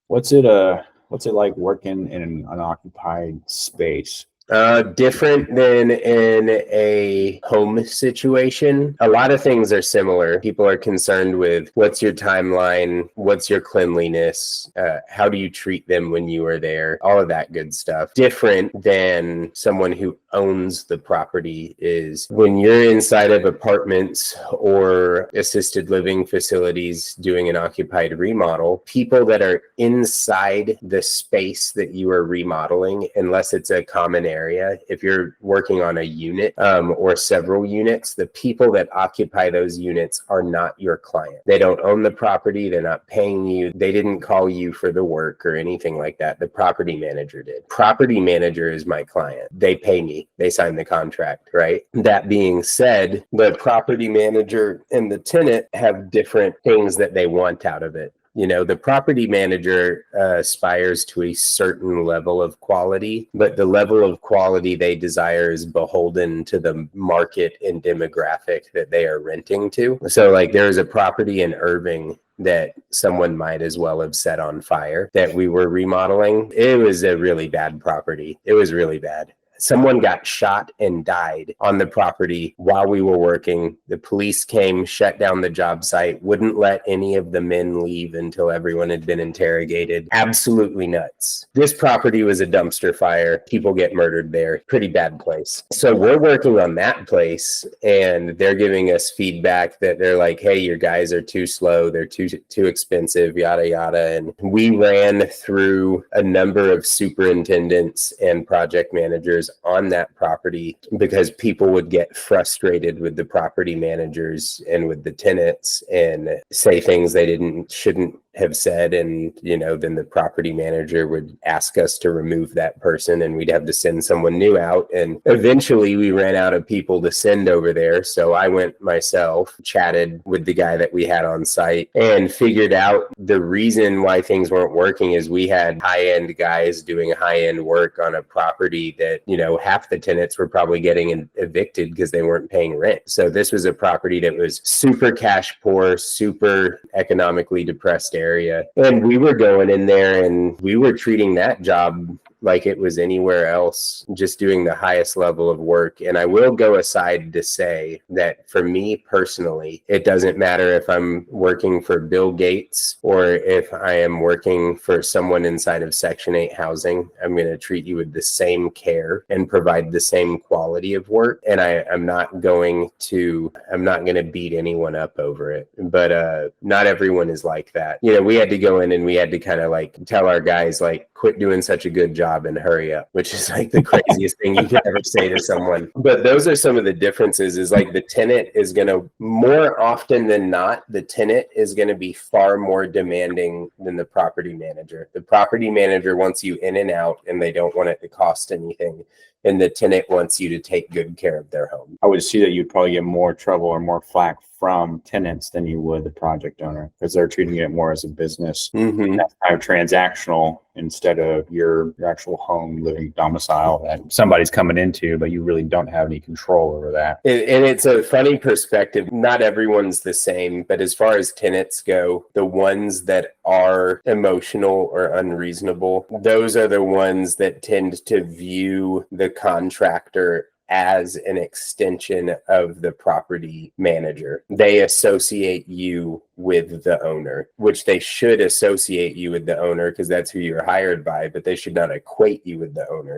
What's it like working in an unoccupied space? Different than in a home situation. A lot of things are similar. People are concerned with what's your timeline, what's your cleanliness, how do you treat them when you are there, all of that good stuff. Different than someone who owns the property is when you're inside of apartments or assisted living facilities doing an occupied remodel, people that are inside the space that you are remodeling, unless it's a common area, if you're working on a unit or several units, the people that occupy those units are not your client. They don't own the property. They're not paying you. They didn't call you for the work or anything like that. The property manager did. Property manager is my client. They pay me. They sign the contract, right? That being said, the property manager and the tenant have different things that they want out of it. You know, the property manager aspires to a certain level of quality, but the level of quality they desire is beholden to the market and demographic that they are renting to. So like there's a property in Irving that someone might as well have set on fire that we were remodeling. It was a really bad property. It was really bad. Someone got shot and died on the property while we were working. The police came, shut down the job site, wouldn't let any of the men leave until everyone had been interrogated. Absolutely nuts. This property was a dumpster fire. People get murdered there. Pretty bad place. So we're working on that place and they're giving us feedback that they're like, hey, your guys are too slow. They're too expensive, yada, yada. And we ran through a number of superintendents and project managers on that property because people would get frustrated with the property managers and with the tenants and say things they shouldn't have said, and then the property manager would ask us to remove that person and we'd have to send someone new out, and eventually we ran out of people to send over there. So I went myself, chatted with the guy that we had on site and figured out the reason why things weren't working is we had high-end guys doing high-end work on a property that half the tenants were probably getting evicted because they weren't paying rent. So this was a property that was super cash poor, super economically depressed area. And we were going in there and we were treating that job like it was anywhere else, just doing the highest level of work. And I will go aside to say that for me personally, it doesn't matter if I'm working for Bill Gates or if I am working for someone inside of Section 8 housing. I'm going to treat you with the same care and provide the same quality of work. And I'm not going to beat anyone up over it. But not everyone is like that. We had to go in and we had to kind of like tell our guys, like, quit doing such a good job and hurry up, which is like the craziest thing you could ever say to someone. But those are some of the differences, is like the tenant is going to, more often than not, the tenant is going to be far more demanding than the property manager. The property manager wants you in and out and they don't want it to cost anything. And the tenant wants you to take good care of their home. I would see that you'd probably get more trouble or more flack from tenants than you would the project owner, because they're treating it more as a business. Mm-hmm. That's kind of transactional instead of your actual home living domicile that somebody's coming into, but you really don't have any control over that. And it's a funny perspective. Not everyone's the same, but as far as tenants go, the ones that are emotional or unreasonable, those are the ones that tend to view the contractor as an extension of the property manager. They associate you with the owner, which they should associate you with the owner because that's who you're hired by, but they should not equate you with the owner.